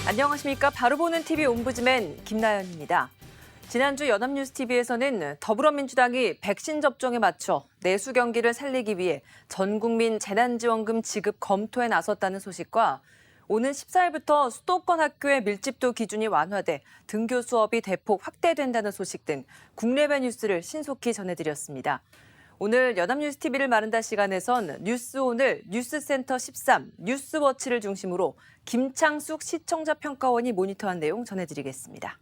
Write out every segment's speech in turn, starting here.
안녕하십니까. 바로 보는 TV 옴부즈맨 김나연입니다. 지난주 연합뉴스TV에서는 더불어민주당이 백신 접종에 맞춰 내수 경기를 살리기 위해 전국민 재난지원금 지급 검토에 나섰다는 소식과 오는 14일부터 수도권 학교의 밀집도 기준이 완화돼 등교 수업이 대폭 확대된다는 소식 등 국내외 뉴스를 신속히 전해드렸습니다. 오늘 연합뉴스TV를 마른다 시간에선 뉴스오늘, 뉴스센터 13, 뉴스워치를 중심으로 김창숙 시청자평가원이 모니터한 내용 전해드리겠습니다.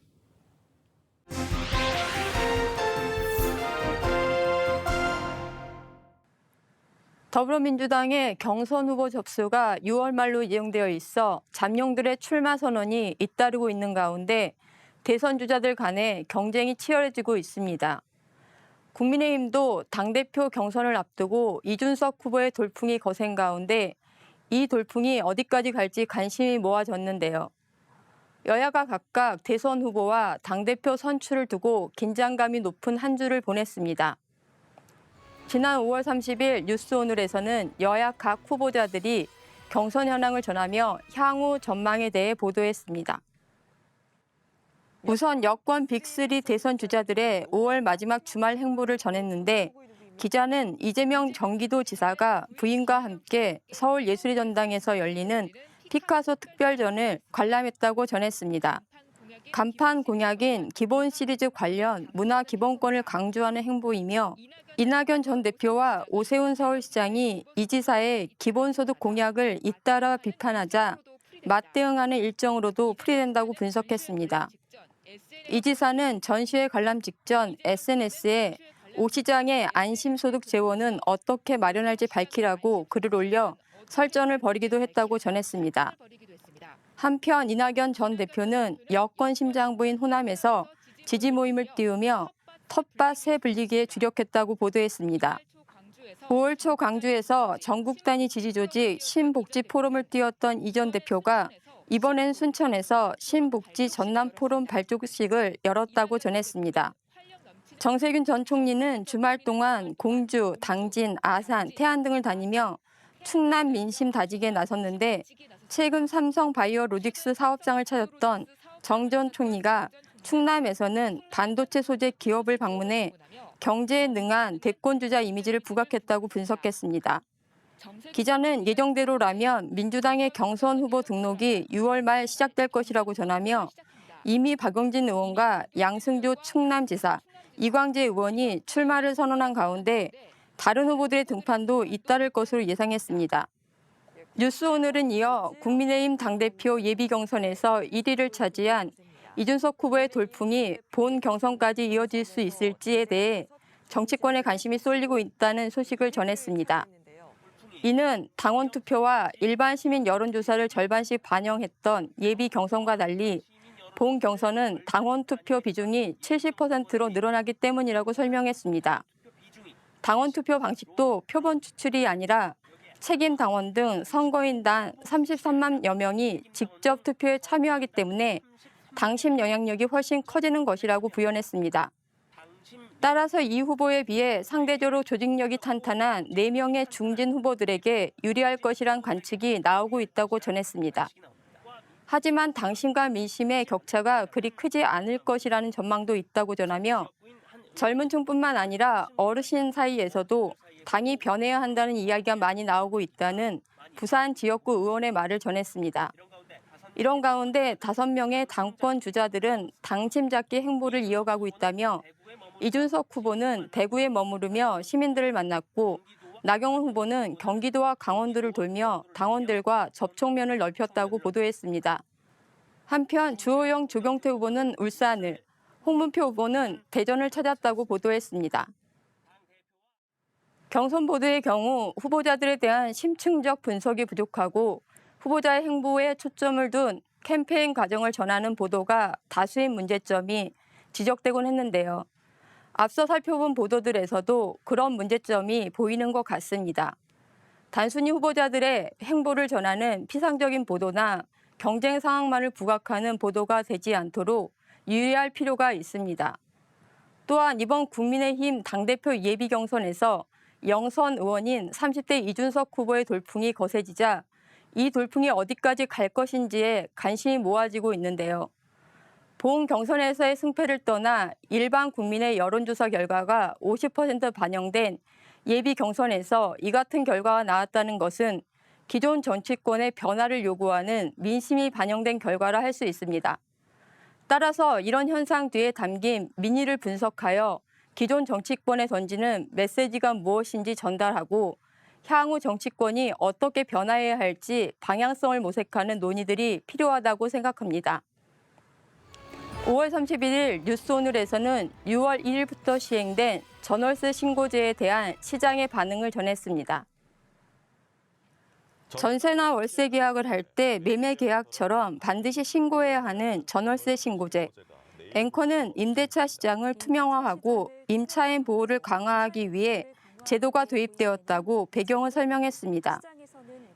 더불어민주당의 경선 후보 접수가 6월 말로 예정되어 있어 잠룡들의 출마 선언이 잇따르고 있는 가운데 대선 주자들 간의 경쟁이 치열해지고 있습니다. 국민의힘도 당대표 경선을 앞두고 이준석 후보의 돌풍이 거센 가운데 이 돌풍이 어디까지 갈지 관심이 모아졌는데요. 여야가 각각 대선 후보와 당대표 선출을 두고 긴장감이 높은 한 주를 보냈습니다. 지난 5월 30일 뉴스오늘에서는 여야 각 후보자들이 경선 현황을 전하며 향후 전망에 대해 보도했습니다. 우선 여권 빅3 대선 주자들의 5월 마지막 주말 행보를 전했는데 기자는 이재명 경기도지사가 부인과 함께 서울예술전당에서 열리는 피카소 특별전을 관람했다고 전했습니다. 간판 공약인 기본 시리즈 관련 문화 기본권을 강조하는 행보이며 이낙연 전 대표와 오세훈 서울시장이 이 지사의 기본소득 공약을 잇따라 비판하자 맞대응하는 일정으로도 풀이된다고 분석했습니다. 이 지사는 전시회 관람 직전 SNS에 오 시장의 안심소득 재원은 어떻게 마련할지 밝히라고 글을 올려 설전을 벌이기도 했다고 전했습니다. 한편 이낙연 전 대표는 여권 심장부인 호남에서 지지 모임을 띄우며 텃밭 새 불리기에 주력했다고 보도했습니다. 5월 초 광주에서 전국 단위 지지 조직 신복지 포럼을 띄웠던 이 전 대표가 이번엔 순천에서 신복지 전남 포럼 발족식을 열었다고 전했습니다. 정세균 전 총리는 주말 동안 공주, 당진, 아산, 태안 등을 다니며 충남 민심 다지기에 나섰는데 최근 삼성 바이오로직스 사업장을 찾았던 정 전 총리가 충남에서는 반도체 소재 기업을 방문해 경제에 능한 대권주자 이미지를 부각했다고 분석했습니다. 기자는 예정대로라면 민주당의 경선 후보 등록이 6월 말 시작될 것이라고 전하며 이미 박용진 의원과 양승조 충남지사, 이광재 의원이 출마를 선언한 가운데 다른 후보들의 등판도 잇따를 것으로 예상했습니다. 뉴스오늘은 이어 국민의힘 당대표 예비경선에서 1위를 차지한 이준석 후보의 돌풍이 본 경선까지 이어질 수 있을지에 대해 정치권에 관심이 쏠리고 있다는 소식을 전했습니다. 이는 당원 투표와 일반 시민 여론조사를 절반씩 반영했던 예비 경선과 달리 본 경선은 당원 투표 비중이 70%로 늘어나기 때문이라고 설명했습니다. 당원 투표 방식도 표본 추출이 아니라 책임 당원 등 선거인단 33만여 명이 직접 투표에 참여하기 때문에 당심 영향력이 훨씬 커지는 것이라고 부연했습니다. 따라서 이 후보에 비해 상대적으로 조직력이 탄탄한 4명의 중진 후보들에게 유리할 것이란 관측이 나오고 있다고 전했습니다. 하지만 당심과 민심의 격차가 그리 크지 않을 것이라는 전망도 있다고 전하며 젊은 층뿐만 아니라 어르신 사이에서도 당이 변해야 한다는 이야기가 많이 나오고 있다는 부산 지역구 의원의 말을 전했습니다. 이런 가운데 5명의 당권 주자들은 당심 잡기 행보를 이어가고 있다며 이준석 후보는 대구에 머무르며 시민들을 만났고 나경원 후보는 경기도와 강원도를 돌며 당원들과 접촉면을 넓혔다고 보도했습니다. 한편 주호영 조경태 후보는 울산을, 홍문표 후보는 대전을 찾았다고 보도했습니다. 경선 보도의 경우 후보자들에 대한 심층적 분석이 부족하고 후보자의 행보에 초점을 둔 캠페인 과정을 전하는 보도가 다수인 문제점이 지적되곤 했는데요. 앞서 살펴본 보도들에서도 그런 문제점이 보이는 것 같습니다. 단순히 후보자들의 행보를 전하는 피상적인 보도나 경쟁 상황만을 부각하는 보도가 되지 않도록 유의할 필요가 있습니다. 또한 이번 국민의힘 당대표 예비경선에서 영선 의원인 30대 이준석 후보의 돌풍이 거세지자 이 돌풍이 어디까지 갈 것인지에 관심이 모아지고 있는데요. 본 경선에서의 승패를 떠나 일반 국민의 여론조사 결과가 50% 반영된 예비 경선에서 이 같은 결과가 나왔다는 것은 기존 정치권의 변화를 요구하는 민심이 반영된 결과라 할 수 있습니다. 따라서 이런 현상 뒤에 담긴 민의를 분석하여 기존 정치권에 던지는 메시지가 무엇인지 전달하고 향후 정치권이 어떻게 변화해야 할지 방향성을 모색하는 논의들이 필요하다고 생각합니다. 5월 31일 뉴스오늘에서는 6월 1일부터 시행된 전월세 신고제에 대한 시장의 반응을 전했습니다. 전세나 월세 계약을 할 때 매매 계약처럼 반드시 신고해야 하는 전월세 신고제. 앵커는 임대차 시장을 투명화하고 임차인 보호를 강화하기 위해 제도가 도입되었다고 배경을 설명했습니다.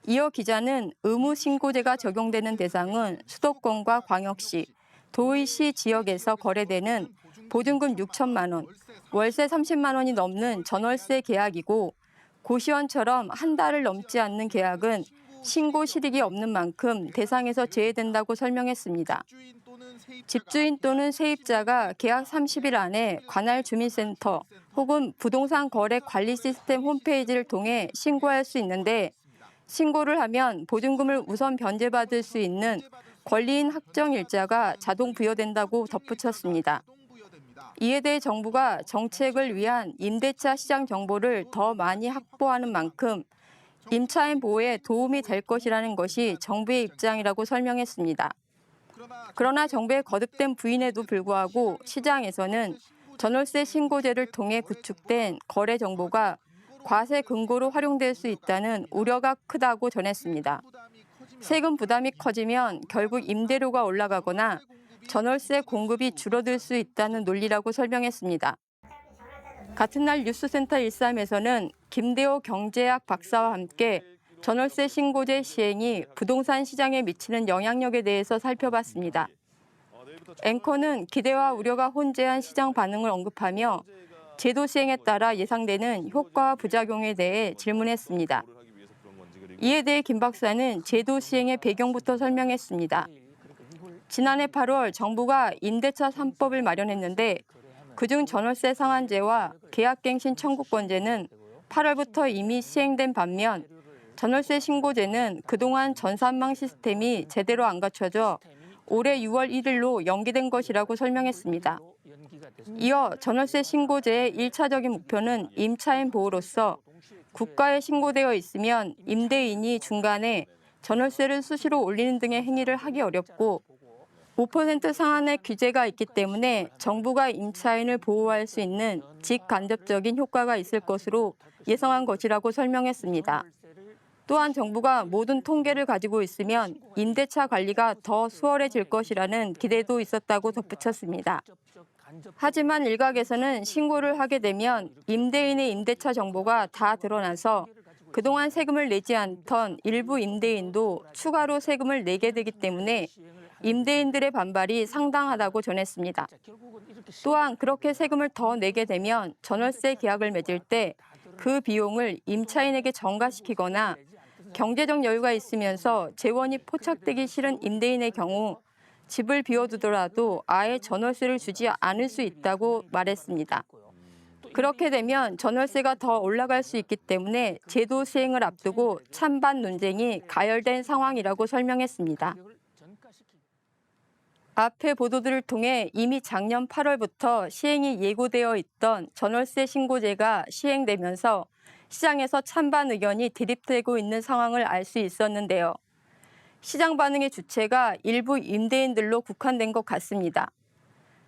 이어 기자는 의무 신고제가 적용되는 대상은 수도권과 광역시, 도의시 지역에서 거래되는 보증금 6천만 원, 월세 30만 원이 넘는 전월세 계약이고 고시원처럼 한 달을 넘지 않는 계약은 신고 실익이 없는 만큼 대상에서 제외된다고 설명했습니다. 집주인 또는 세입자가 계약 30일 안에 관할 주민센터 혹은 부동산 거래 관리 시스템 홈페이지를 통해 신고할 수 있는데 신고를 하면 보증금을 우선 변제받을 수 있는 권리인 확정 일자가 자동 부여된다고 덧붙였습니다. 이에 대해 정부가 정책을 위한 임대차 시장 정보를 더 많이 확보하는 만큼 임차인 보호에 도움이 될 것이라는 것이 정부의 입장이라고 설명했습니다. 그러나 정부의 거듭된 부인에도 불구하고 시장에서는 전월세 신고제를 통해 구축된 거래 정보가 과세 근거로 활용될 수 있다는 우려가 크다고 전했습니다. 세금 부담이 커지면 결국 임대료가 올라가거나 전월세 공급이 줄어들 수 있다는 논리라고 설명했습니다. 같은 날 뉴스센터 13에서는 김대호 경제학 박사와 함께 전월세 신고제 시행이 부동산 시장에 미치는 영향력에 대해서 살펴봤습니다. 앵커는 기대와 우려가 혼재한 시장 반응을 언급하며 제도 시행에 따라 예상되는 효과와 부작용에 대해 질문했습니다. 이에 대해 김 박사는 제도 시행의 배경부터 설명했습니다. 지난해 8월 정부가 임대차 3법을 마련했는데 그중 전월세 상한제와 계약갱신 청구권제는 8월부터 이미 시행된 반면 전월세 신고제는 그동안 전산망 시스템이 제대로 안 갖춰져 올해 6월 1일로 연기된 것이라고 설명했습니다. 이어 전월세 신고제의 1차적인 목표는 임차인 보호로서 국가에 신고되어 있으면 임대인이 중간에 전월세를 수시로 올리는 등의 행위를 하기 어렵고 5% 상한의 규제가 있기 때문에 정부가 임차인을 보호할 수 있는 직간접적인 효과가 있을 것으로 예상한 것이라고 설명했습니다. 또한 정부가 모든 통계를 가지고 있으면 임대차 관리가 더 수월해질 것이라는 기대도 있었다고 덧붙였습니다. 하지만 일각에서는 신고를 하게 되면 임대인의 임대차 정보가 다 드러나서 그동안 세금을 내지 않던 일부 임대인도 추가로 세금을 내게 되기 때문에 임대인들의 반발이 상당하다고 전했습니다. 또한 그렇게 세금을 더 내게 되면 전월세 계약을 맺을 때 그 비용을 임차인에게 전가시키거나 경제적 여유가 있으면서 재원이 포착되기 싫은 임대인의 경우 집을 비워두더라도 아예 전월세를 주지 않을 수 있다고 말했습니다. 그렇게 되면 전월세가 더 올라갈 수 있기 때문에 제도 시행을 앞두고 찬반 논쟁이 가열된 상황이라고 설명했습니다. 앞의 보도들을 통해 이미 작년 8월부터 시행이 예고되어 있던 전월세 신고제가 시행되면서 시장에서 찬반 의견이 대립되고 있는 상황을 알 수 있었는데요. 시장 반응의 주체가 일부 임대인들로 국한된 것 같습니다.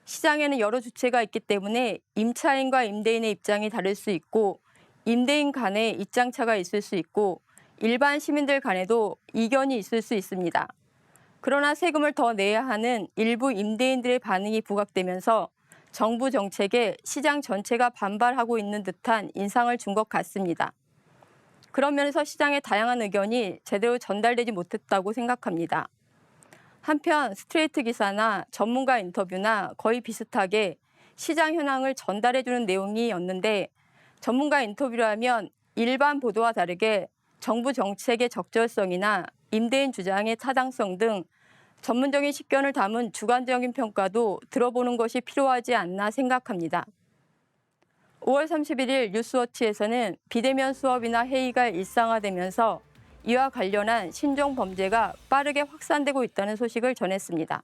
시장에는 여러 주체가 있기 때문에 임차인과 임대인의 입장이 다를 수 있고 임대인 간에 입장차가 있을 수 있고 일반 시민들 간에도 이견이 있을 수 있습니다. 그러나 세금을 더 내야 하는 일부 임대인들의 반응이 부각되면서 정부 정책에 시장 전체가 반발하고 있는 듯한 인상을 준 것 같습니다. 그런 면에서 시장의 다양한 의견이 제대로 전달되지 못했다고 생각합니다. 한편 스트레이트 기사나 전문가 인터뷰나 거의 비슷하게 시장 현황을 전달해주는 내용이었는데 전문가 인터뷰라면 일반 보도와 다르게 정부 정책의 적절성이나 임대인 주장의 타당성 등 전문적인 식견을 담은 주관적인 평가도 들어보는 것이 필요하지 않나 생각합니다. 5월 31일 뉴스워치에서는 비대면 수업이나 회의가 일상화되면서 이와 관련한 신종 범죄가 빠르게 확산되고 있다는 소식을 전했습니다.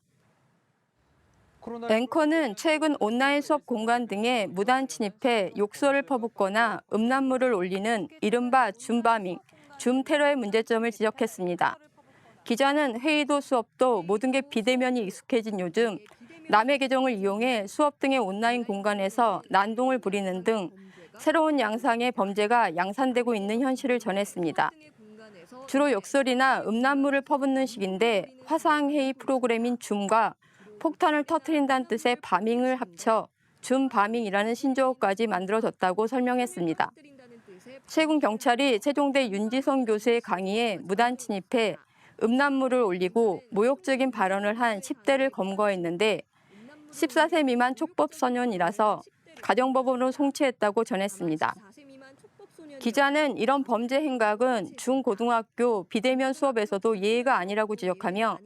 앵커는 최근 온라인 수업 공간 등에 무단 침입해 욕설을 퍼붓거나 음란물을 올리는 이른바 줌바밍, 줌테러의 문제점을 지적했습니다. 기자는 회의도 수업도 모든 게 비대면이 익숙해진 요즘 남의 계정을 이용해 수업 등의 온라인 공간에서 난동을 부리는 등 새로운 양상의 범죄가 양산되고 있는 현실을 전했습니다. 주로 욕설이나 음란물을 퍼붓는 식인데 화상회의 프로그램인 줌과 폭탄을 터뜨린다는 뜻의 바밍을 합쳐 줌바밍이라는 신조어까지 만들어졌다고 설명했습니다. 최근 경찰이 세종대 윤지성 교수의 강의에 무단 침입해 음란물을 올리고 모욕적인 발언을 한 10대를 검거했는데 14세 미만 촉법소년이라서 가정법원으로 송치했다고 전했습니다. 기자는 이런 범죄 행각은 중고등학교 비대면 수업에서도 예의가 아니라고 지적하며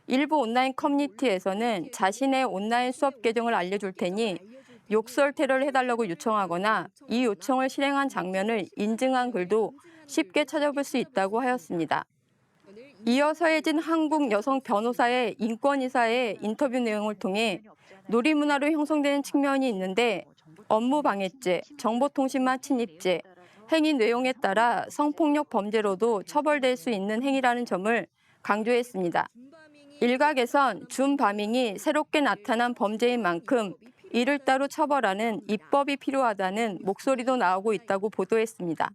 일부 온라인 커뮤니티에서는 자신의 온라인 수업 계정을 알려줄 테니 욕설 테러를 해달라고 요청하거나 이 요청을 실행한 장면을 인증한 글도 쉽게 찾아볼 수 있다고 하였습니다. 이어 서혜진 한국 여성 변호사의 인권이사의 인터뷰 내용을 통해 놀이문화로 형성되는 측면이 있는데 업무방해죄, 정보통신망 침입죄, 행위 내용에 따라 성폭력 범죄로도 처벌될 수 있는 행위라는 점을 강조했습니다. 일각에선 줌바밍이 새롭게 나타난 범죄인 만큼 이를 따로 처벌하는 입법이 필요하다는 목소리도 나오고 있다고 보도했습니다.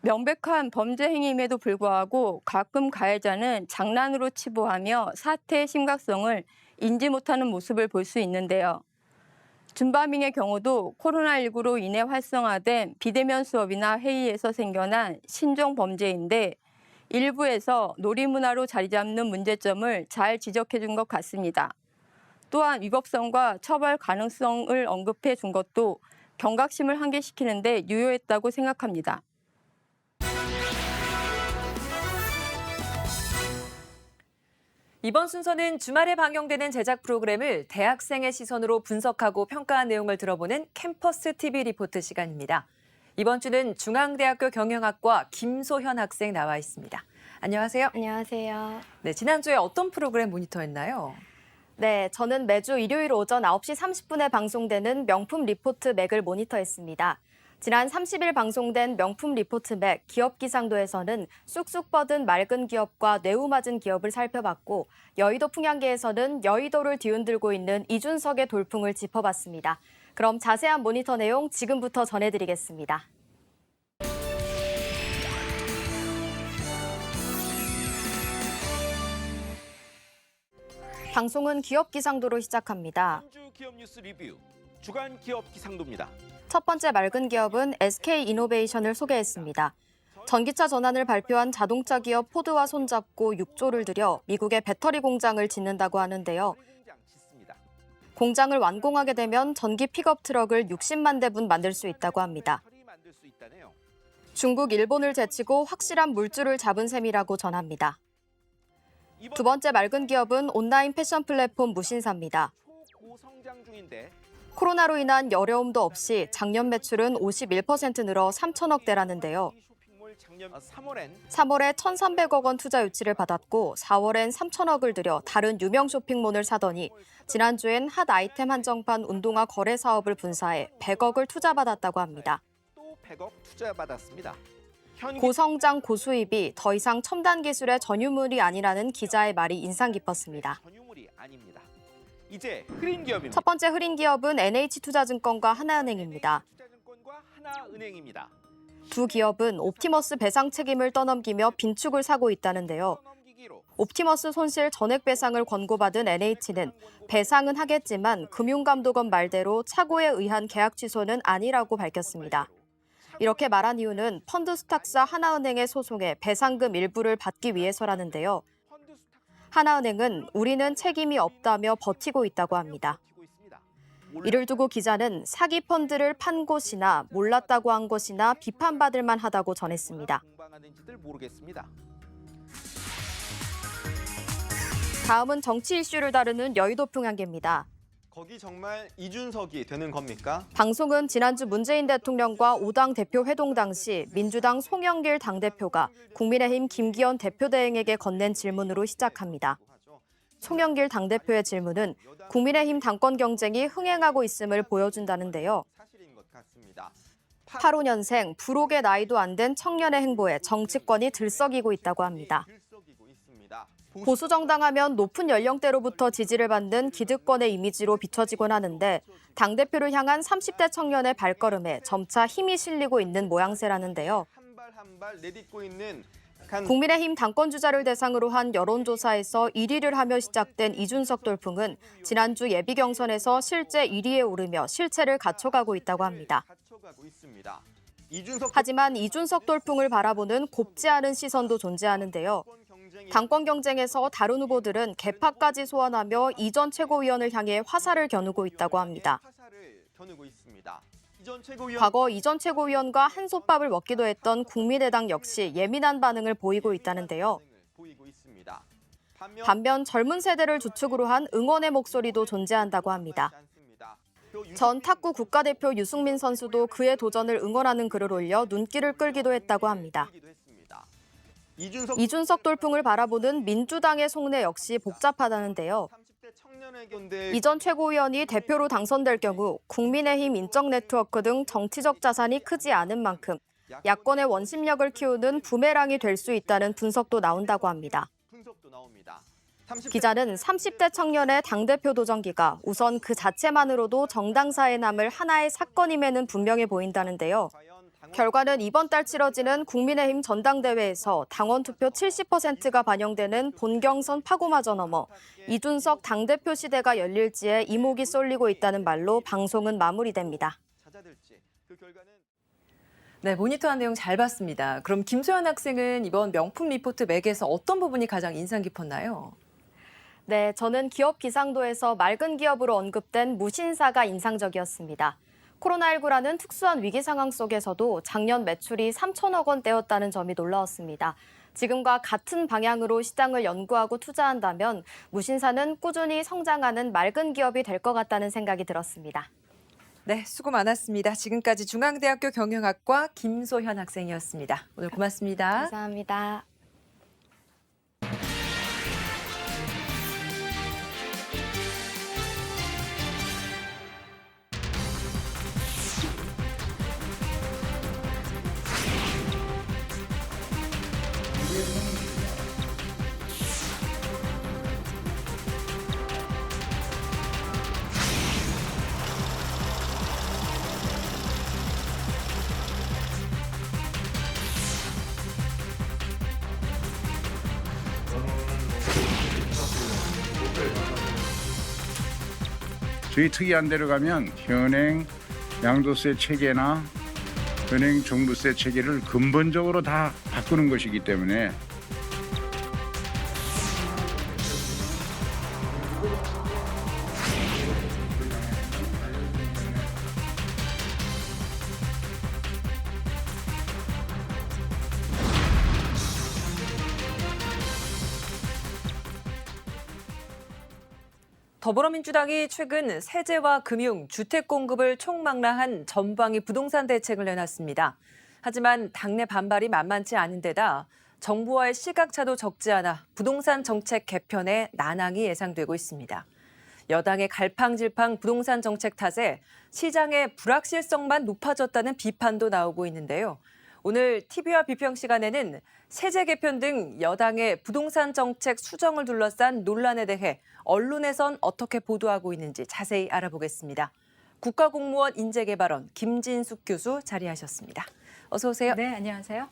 명백한 범죄 행위임에도 불구하고 가끔 가해자는 장난으로 치부하며 사태의 심각성을 인지 못하는 모습을 볼 수 있는데요. 줌바밍의 경우도 코로나19로 인해 활성화된 비대면 수업이나 회의에서 생겨난 신종 범죄인데 일부에서 놀이문화로 자리 잡는 문제점을 잘 지적해 준 것 같습니다. 또한 위법성과 처벌 가능성을 언급해 준 것도 경각심을 환기시키는 데 유효했다고 생각합니다. 이번 순서는 주말에 방영되는 제작 프로그램을 대학생의 시선으로 분석하고 평가한 내용을 들어보는 캠퍼스 TV 리포트 시간입니다. 이번 주는 중앙대학교 경영학과 김소현 학생 나와 있습니다. 안녕하세요. 안녕하세요. 네, 지난주에 어떤 프로그램 모니터했나요? 네, 저는 매주 일요일 오전 9시 30분에 방송되는 명품 리포트 맥을 모니터했습니다. 지난 30일 방송된 명품 리포트 맥 기업 기상도에서는 쑥쑥 뻗은 맑은 기업과 뇌우 맞은 기업을 살펴봤고 여의도 풍향계에서는 여의도를 뒤흔들고 있는 이준석의 돌풍을 짚어봤습니다. 그럼 자세한 모니터 내용 지금부터 전해드리겠습니다. 방송은 기업 기상도로 시작합니다. 한 주 기업 뉴스 리뷰 주간 기업 기상도입니다. 첫 번째 맑은 기업은 SK이노베이션을 소개했습니다. 전기차 전환을 발표한 자동차 기업 포드와 손잡고 6조를 들여 미국의 배터리 공장을 짓는다고 하는데요. 공장을 완공하게 되면 전기 픽업 트럭을 60만 대분 만들 수 있다고 합니다. 중국, 일본을 제치고 확실한 물줄을 잡은 셈이라고 전합니다. 두 번째 맑은 기업은 온라인 패션 플랫폼 무신사입니다. 초고성장 중인데 코로나로 인한 어려움도 없이 작년 매출은 51% 늘어 3천억 대라는데요. 3월에 1,300억 원 투자 유치를 받았고 4월엔 3천억을 들여 다른 유명 쇼핑몰을 사더니 지난주엔 핫 아이템 한정판 운동화 거래 사업을 분사해 100억을 투자받았다고 합니다. 또 100억 투자받았습니다. 고성장 고수입이 더 이상 첨단 기술의 전유물이 아니라는 기자의 말이 인상 깊었습니다. 전유물이 아닙니다. 이제 흐린 기업입니다. 첫 번째 흐린 기업은 NH투자증권과 하나은행입니다. 투자증권과 하나은행입니다. 두 기업은 옵티머스 배상 책임을 떠넘기며 빈축을 사고 있다는데요. 옵티머스 손실 전액 배상을 권고받은 NH는 배상은 하겠지만 금융감독원 말대로 착오에 의한 계약 취소는 아니라고 밝혔습니다. 이렇게 말한 이유는 펀드 수탁사 하나은행의 소송에 배상금 일부를 받기 위해서라는데요. 하나은행은 우리는 책임이 없다며 버티고 있다고 합니다. 이를 두고 기자는 사기 펀드를 판 곳이나 몰랐다고 한 것이나 비판받을 만하다고 전했습니다. 공방하는지들 모르겠습니다. 다음은 정치 이슈를 다루는 여의도 평양계입니다. 거기 정말 이준석이 되는 겁니까? 방송은 지난주 문재인 대통령과 5당 대표 회동 당시 민주당 송영길 당대표가 국민의힘 김기현 대표대행에게 건넨 질문으로 시작합니다. 송영길 당대표의 질문은 국민의힘 당권 경쟁이 흥행하고 있음을 보여준다는데요. 85년생 불혹의 나이도 안 된 청년의 행보에 정치권이 들썩이고 있다고 합니다. 보수 정당 하면 높은 연령대로부터 지지를 받는 기득권의 이미지로 비춰지곤 하는데 당대표를 향한 30대 청년의 발걸음에 점차 힘이 실리고 있는 모양새라는데요. 한발 내딛고 있는 국민의힘 당권주자를 대상으로 한 여론조사에서 1위를 하며 시작된 이준석 돌풍은 지난주 예비경선에서 실제 1위에 오르며 실체를 갖춰가고 있다고 합니다. 하지만 이준석 돌풍을 바라보는 곱지 않은 시선도 존재하는데요. 당권 경쟁에서 다른 후보들은 개파까지 소환하며 이전 최고위원을 향해 화살을 겨누고 있다고 합니다. 과거 이전 최고위원과 한솥밥을 먹기도 했던 국민의당 역시 예민한 반응을 보이고 있다는데요. 반면 젊은 세대를 주축으로 한 응원의 목소리도 존재한다고 합니다. 전 탁구 국가대표 유승민 선수도 그의 도전을 응원하는 글을 올려 눈길을 끌기도 했다고 합니다. 이준석 돌풍을 바라보는 민주당의 속내 역시 복잡하다는데요. 이전 최고위원이 대표로 당선될 경우 국민의힘 인적 네트워크 등 정치적 자산이 크지 않은 만큼 야권의 원심력을 키우는 부메랑이 될 수 있다는 분석도 나온다고 합니다. 기자는 30대 청년의 당대표 도전기가 우선 그 자체만으로도 정당사에 남을 하나의 사건임에는 분명해 보인다는데요. 결과는 이번 달 치러지는 국민의힘 전당대회에서 당원 투표 70%가 반영되는 본경선 파고마저 넘어 이준석 당대표 시대가 열릴지에 이목이 쏠리고 있다는 말로 방송은 마무리됩니다. 네, 모니터한 내용 잘 봤습니다. 그럼 김소연 학생은 이번 명품 리포트 맥에서 어떤 부분이 가장 인상 깊었나요? 네, 저는 기업 기상도에서 맑은 기업으로 언급된 무신사가 인상적이었습니다. 코로나19라는 특수한 위기 상황 속에서도 작년 매출이 3천억 원대였다는 점이 놀라웠습니다. 지금과 같은 방향으로 시장을 연구하고 투자한다면 무신사는 꾸준히 성장하는 맑은 기업이 될 것 같다는 생각이 들었습니다. 네, 수고 많았습니다. 지금까지 중앙대학교 경영학과 김소현 학생이었습니다. 오늘 고맙습니다. 감사합니다. 저희 특이한 데로 가면 현행 양도세 체계나 현행 종부세 체계를 근본적으로 다 바꾸는 것이기 때문에 더불어민주당이 최근 세제와 금융, 주택 공급을 총망라한 전방위 부동산 대책을 내놨습니다. 하지만 당내 반발이 만만치 않은 데다 정부와의 시각차도 적지 않아 부동산 정책 개편에 난항이 예상되고 있습니다. 여당의 갈팡질팡 부동산 정책 탓에 시장의 불확실성만 높아졌다는 비판도 나오고 있는데요. 오늘 TV와 비평 시간에는 세제 개편 등 여당의 부동산 정책 수정을 둘러싼 논란에 대해 언론에선 어떻게 보도하고 있는지 자세히 알아보겠습니다. 국가공무원 인재개발원 김진숙 교수 자리하셨습니다. 어서 오세요. 네, 안녕하세요.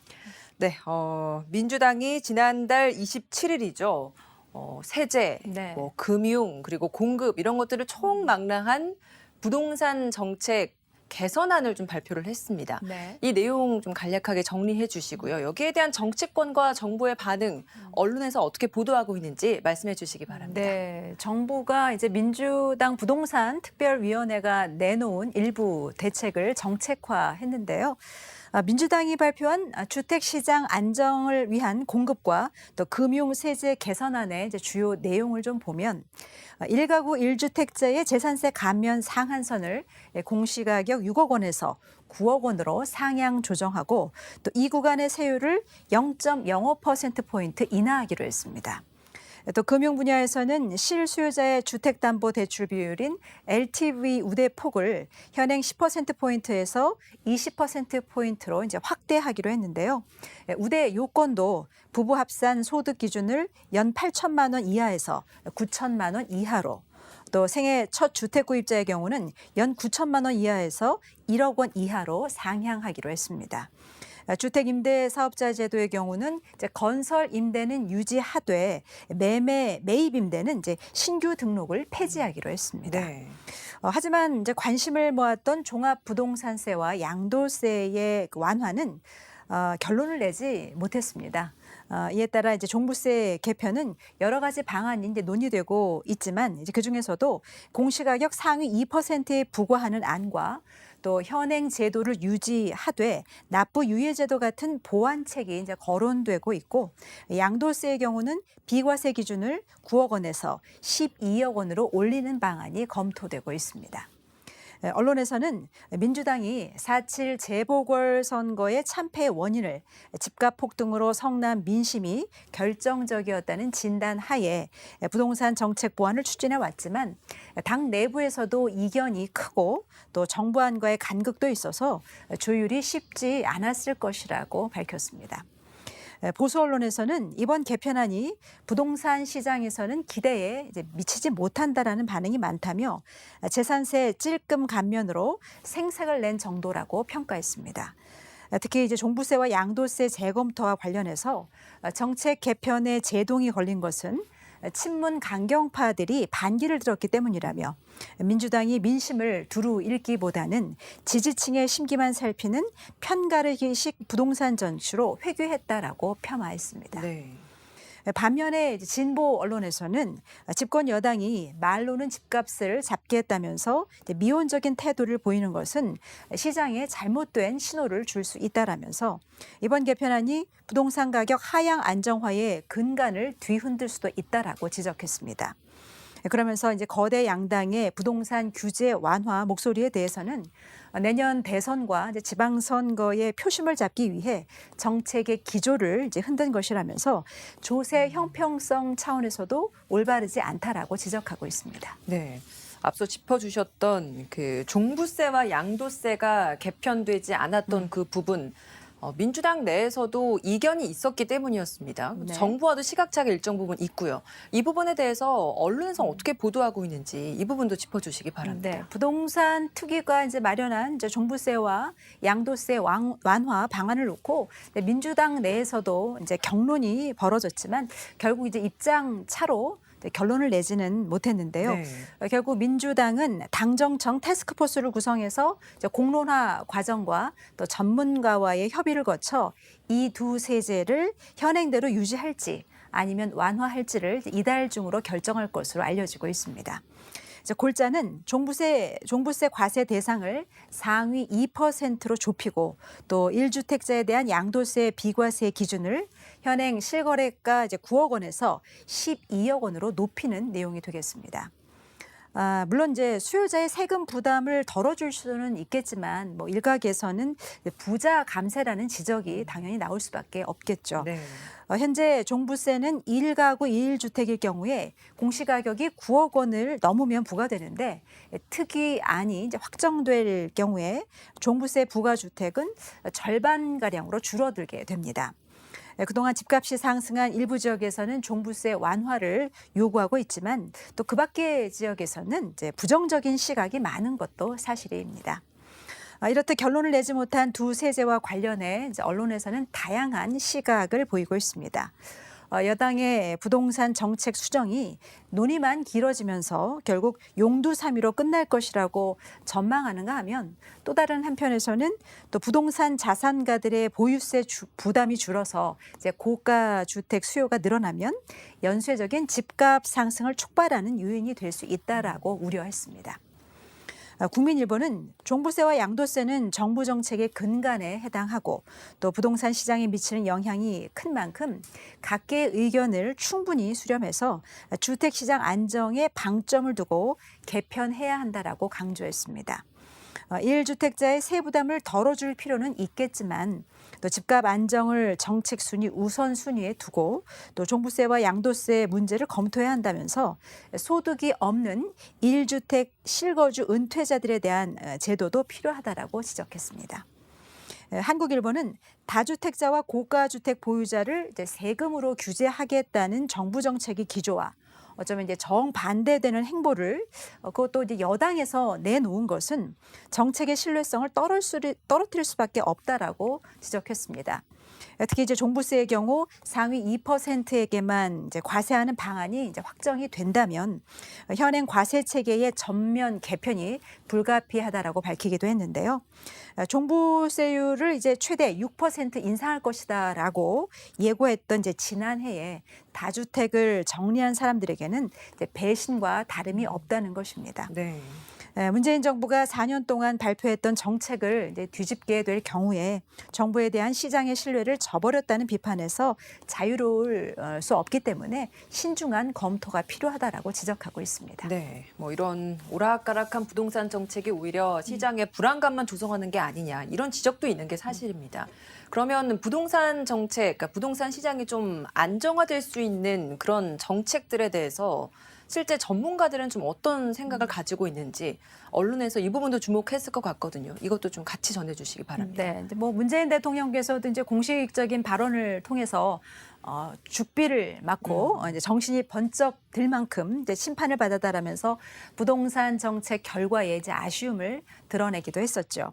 네, 민주당이 지난달 27일이죠. 세제, 네. 금융, 그리고 공급 이런 것들을 총망라한 부동산 정책 개선안을 좀 발표를 했습니다. 네. 이 내용 좀 간략하게 정리해 주시고요. 여기에 대한 정치권과 정부의 반응, 언론에서 어떻게 보도하고 있는지 말씀해 주시기 바랍니다. 네, 정부가 이제 민주당 부동산 특별위원회가 내놓은 일부 대책을 정책화했는데요. 민주당이 발표한 주택시장 안정을 위한 공급과 또 금융세제 개선안의 이제 주요 내용을 좀 보면 1가구 1주택자의 재산세 감면 상한선을 공시가격 6억 원에서 9억 원으로 상향 조정하고 또 이 구간의 세율을 0.05%포인트 인하하기로 했습니다. 또 금융 분야에서는 실수요자의 주택담보대출 비율인 LTV 우대폭을 현행 10%포인트에서 20%포인트로 이제 확대하기로 했는데요. 우대 요건도 부부 합산 소득 기준을 연 8천만 원 이하에서 9천만 원 이하로 또 생애 첫 주택 구입자의 경우는 연 9천만 원 이하에서 1억 원 이하로 상향하기로 했습니다. 주택 임대 사업자 제도의 경우는 이제 건설 임대는 유지하되 매입 임대는 이제 신규 등록을 폐지하기로 했습니다. 네. 하지만 이제 관심을 모았던 종합부동산세와 양도세의 그 완화는 결론을 내지 못했습니다. 이에 따라 이제 종부세 개편은 여러 가지 방안이 이제 논의되고 있지만 이제 그 중에서도 공시가격 상위 2%에 부과하는 안과 또 현행 제도를 유지하되 납부 유예 제도 같은 보완책이 이제 거론되고 있고 양도세의 경우는 비과세 기준을 9억 원에서 12억 원으로 올리는 방안이 검토되고 있습니다. 언론에서는 민주당이 4.7 재보궐선거의 참패의 원인을 집값 폭등으로 성난 민심이 결정적이었다는 진단 하에 부동산 정책 보완을 추진해 왔지만 당 내부에서도 이견이 크고 또 정부안과의 간극도 있어서 조율이 쉽지 않았을 것이라고 밝혔습니다. 보수 언론에서는 이번 개편안이 부동산 시장에서는 기대에 이제 미치지 못한다라는 반응이 많다며 재산세 찔끔 감면으로 생색을 낸 정도라고 평가했습니다. 특히 이제 종부세와 양도세 재검토와 관련해서 정책 개편에 제동이 걸린 것은 친문 강경파들이 반기를 들었기 때문이라며 민주당이 민심을 두루 읽기보다는 지지층의 심기만 살피는 편가르기식 부동산 정치로 회귀했다라고 폄하했습니다. 네. 반면에 진보 언론에서는 집권 여당이 말로는 집값을 잡겠다면서 미온적인 태도를 보이는 것은 시장에 잘못된 신호를 줄 수 있다라면서 이번 개편안이 부동산 가격 하향 안정화의 근간을 뒤흔들 수도 있다라고 지적했습니다. 그러면서 이제 거대 양당의 부동산 규제 완화 목소리에 대해서는 내년 대선과 이제 지방선거의 표심을 잡기 위해 정책의 기조를 이제 흔든 것이라면서 조세 형평성 차원에서도 올바르지 않다라고 지적하고 있습니다. 네. 앞서 짚어주셨던 그 종부세와 양도세가 개편되지 않았던 그 부분, 민주당 내에서도 이견이 있었기 때문이었습니다. 네. 정부와도 시각차가 일정 부분 있고요. 이 부분에 대해서 언론에서 어떻게 보도하고 있는지 이 부분도 짚어주시기 바랍니다. 네, 부동산 투기가 이제 마련한 이제 종부세와 양도세 완화 방안을 놓고 민주당 내에서도 이제 경론이 벌어졌지만 결국 이제 입장 차로 결론을 내지는 못했는데요. 네. 결국 민주당은 당정청 태스크포스를 구성해서 이제 공론화 과정과 또 전문가와의 협의를 거쳐 이 두 세제를 현행대로 유지할지 아니면 완화할지를 이달 중으로 결정할 것으로 알려지고 있습니다. 골자는 종부세 과세 대상을 상위 2%로 좁히고 또 1주택자에 대한 양도세 비과세 기준을 현행 실거래가 이제 9억 원에서 12억 원으로 높이는 내용이 되겠습니다. 물론 이제 수요자의 세금 부담을 덜어줄 수는 있겠지만 뭐 일각에서는 부자 감세라는 지적이 당연히 나올 수밖에 없겠죠. 네. 현재 종부세는 1가구 1주택일 경우에 공시가격이 9억 원을 넘으면 부과되는데 특이안이 이제 확정될 경우에 종부세 부과주택은 절반가량으로 줄어들게 됩니다. 그동안 집값이 상승한 일부 지역에서는 종부세 완화를 요구하고 있지만 또 그 밖의 지역에서는 이제 부정적인 시각이 많은 것도 사실입니다. 이렇듯 결론을 내지 못한 두 세제와 관련해 이제 언론에서는 다양한 시각을 보이고 있습니다. 여당의 부동산 정책 수정이 논의만 길어지면서 결국 용두사미로 끝날 것이라고 전망하는가 하면 또 다른 한편에서는 또 부동산 자산가들의 보유세 부담이 줄어서 이제 고가 주택 수요가 늘어나면 연쇄적인 집값 상승을 촉발하는 요인이 될 수 있다라고 우려했습니다. 국민일보는 종부세와 양도세는 정부 정책의 근간에 해당하고 또 부동산 시장에 미치는 영향이 큰 만큼 각계의 의견을 충분히 수렴해서 주택시장 안정에 방점을 두고 개편해야 한다라고 강조했습니다. 1주택자의 세부담을 덜어줄 필요는 있겠지만 또 집값 안정을 정책 순위 우선순위에 두고 또 종부세와 양도세 문제를 검토해야 한다면서 소득이 없는 1주택 실거주 은퇴자들에 대한 제도도 필요하다라고 지적했습니다. 한국일보는 다주택자와 고가주택 보유자를 이제 세금으로 규제하겠다는 정부 정책의 기조와 어쩌면 이제 정반대되는 행보를 그것도 이제 여당에서 내놓은 것은 정책의 신뢰성을 떨어뜨릴 수밖에 없다라고 지적했습니다. 특히 이제 종부세의 경우 상위 2%에게만 이제 과세하는 방안이 이제 확정이 된다면 현행 과세 체계의 전면 개편이 불가피하다라고 밝히기도 했는데요. 종부세율을 이제 최대 6% 인상할 것이다라고 예고했던 이제 지난해에 다주택을 정리한 사람들에게는 이제 배신과 다름이 없다는 것입니다. 네. 문재인 정부가 4년 동안 발표했던 정책을 이제 뒤집게 될 경우에 정부에 대한 시장의 신뢰를 저버렸다는 비판에서 자유로울 수 없기 때문에 신중한 검토가 필요하다라고 지적하고 있습니다. 네, 뭐 이런 오락가락한 부동산 정책이 오히려 시장의 불안감만 조성하는 게 아니냐 이런 지적도 있는 게 사실입니다. 그러면 부동산 정책, 그러니까 부동산 시장이 좀 안정화될 수 있는 그런 정책들에 대해서 실제 전문가들은 좀 어떤 생각을 가지고 있는지 언론에서 이 부분도 주목했을 것 같거든요. 이것도 좀 같이 전해주시기 바랍니다. 네, 뭐 문재인 대통령께서도 이제 공식적인 발언을 통해서 죽비를 맞고 이제 정신이 번쩍 들 만큼 이제 심판을 받았다라면서 부동산 정책 결과에 이제 아쉬움을 드러내기도 했었죠.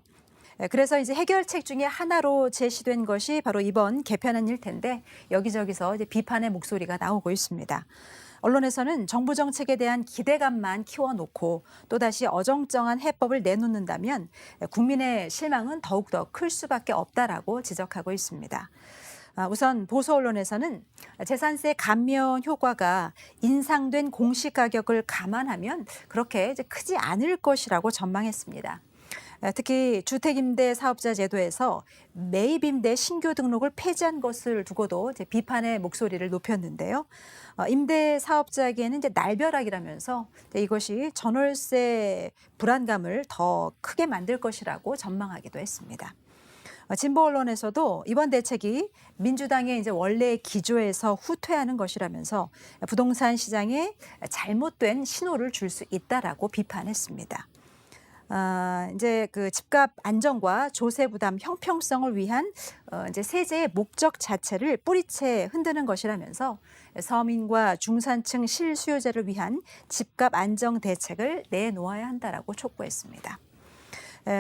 그래서 이제 해결책 중에 하나로 제시된 것이 바로 이번 개편안일 텐데 여기저기서 이제 비판의 목소리가 나오고 있습니다. 언론에서는 정부 정책에 대한 기대감만 키워놓고 또다시 어정쩡한 해법을 내놓는다면 국민의 실망은 더욱더 클 수밖에 없다라고 지적하고 있습니다. 우선 보수 언론에서는 재산세 감면 효과가 인상된 공시가격을 감안하면 그렇게 이제 크지 않을 것이라고 전망했습니다. 특히 주택임대 사업자 제도에서 매입임대 신규 등록을 폐지한 것을 두고도 이제 비판의 목소리를 높였는데요. 임대 사업자에게는 이제 날벼락이라면서 이것이 전월세 불안감을 더 크게 만들 것이라고 전망하기도 했습니다. 진보 언론에서도 이번 대책이 민주당의 이제 원래 기조에서 후퇴하는 것이라면서 부동산 시장에 잘못된 신호를 줄 수 있다라고 비판했습니다. 이제 그 집값 안정과 조세 부담 형평성을 위한 이제 세제의 목적 자체를 뿌리채 흔드는 것이라면서 서민과 중산층 실수요자를 위한 집값 안정 대책을 내놓아야 한다라고 촉구했습니다.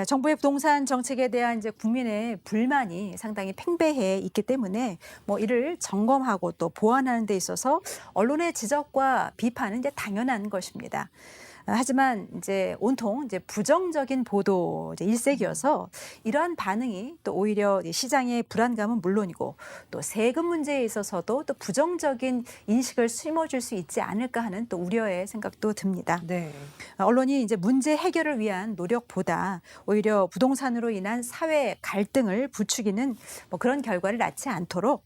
정부의 부동산 정책에 대한 이제 국민의 불만이 상당히 팽배해 있기 때문에 뭐 이를 점검하고 또 보완하는 데 있어서 언론의 지적과 비판은 이제 당연한 것입니다. 하지만 이제 온통 이제 부정적인 보도 이제 일색이어서 이러한 반응이 또 오히려 시장의 불안감은 물론이고 또 세금 문제에 있어서도 또 부정적인 인식을 심어줄 수 있지 않을까 하는 또 우려의 생각도 듭니다. 네. 언론이 이제 문제 해결을 위한 노력보다 오히려 부동산으로 인한 사회 갈등을 부추기는 뭐 그런 결과를 낳지 않도록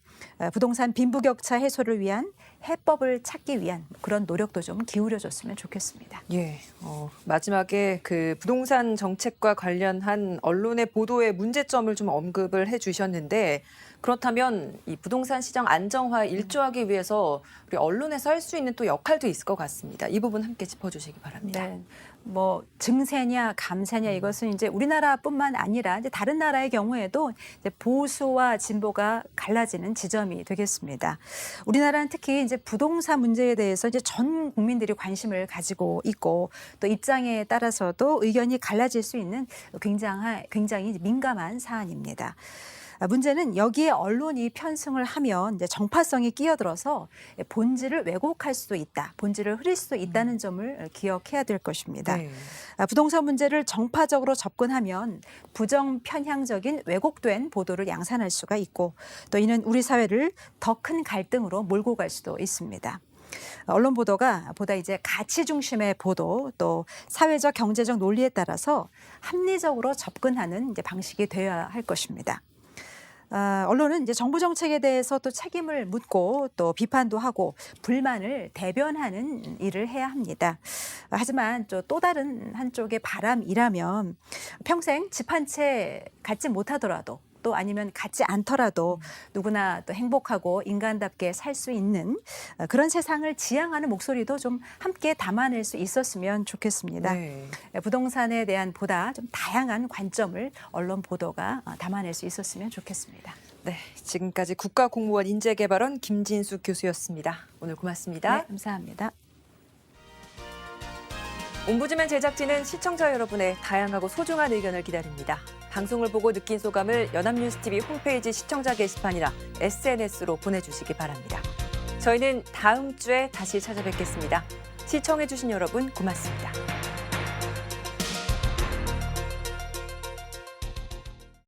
부동산 빈부격차 해소를 위한 해법을 찾기 위한 그런 노력도 좀 기울여줬으면 좋겠습니다. 예, 마지막에 그 부동산 정책과 관련한 언론의 보도의 문제점을 좀 언급을 해주셨는데 그렇다면 이 부동산 시장 안정화에 일조하기 위해서 우리 언론에서 할 수 있는 또 역할도 있을 것 같습니다. 이 부분 함께 짚어주시기 바랍니다. 네. 뭐 증세냐 감세냐 이것은 이제 우리나라뿐만 아니라 이제 다른 나라의 경우에도 이제 보수와 진보가 갈라지는 지점이 되겠습니다. 우리나라는 특히 이제 부동산 문제에 대해서 이제 전 국민들이 관심을 가지고 있고 또 입장에 따라서도 의견이 갈라질 수 있는 굉장히 민감한 사안입니다. 문제는 여기에 언론이 편승을 하면 이제 정파성이 끼어들어서 본질을 왜곡할 수도 있다, 본질을 흐릴 수도 있다는 점을 기억해야 될 것입니다. 네. 부동산 문제를 정파적으로 접근하면 부정 편향적인 왜곡된 보도를 양산할 수가 있고 또 이는 우리 사회를 더 큰 갈등으로 몰고 갈 수도 있습니다. 언론 보도가 보다 이제 가치 중심의 보도 또 사회적 경제적 논리에 따라서 합리적으로 접근하는 이제 방식이 되어야 할 것입니다. 언론은 이제 정부 정책에 대해서 또 책임을 묻고 또 비판도 하고 불만을 대변하는 일을 해야 합니다. 하지만 또 다른 한쪽의 바람이라면 평생 집 한 채 갖지 못하더라도 또 아니면 갖지 않더라도 누구나 또 행복하고 인간답게 살 수 있는 그런 세상을 지향하는 목소리도 좀 함께 담아낼 수 있었으면 좋겠습니다. 네. 부동산에 대한 보다 좀 다양한 관점을 언론 보도가 담아낼 수 있었으면 좋겠습니다. 네, 지금까지 국가공무원 인재개발원 김진숙 교수였습니다. 오늘 고맙습니다. 네, 감사합니다. 옴부즈맨 제작진은 시청자 여러분의 다양하고 소중한 의견을 기다립니다. 방송을 보고 느낀 소감을 연합뉴스TV 홈페이지 시청자 게시판이나 SNS로 보내주시기 바랍니다. 저희는 다음 주에 다시 찾아뵙겠습니다. 시청해주신 여러분 고맙습니다.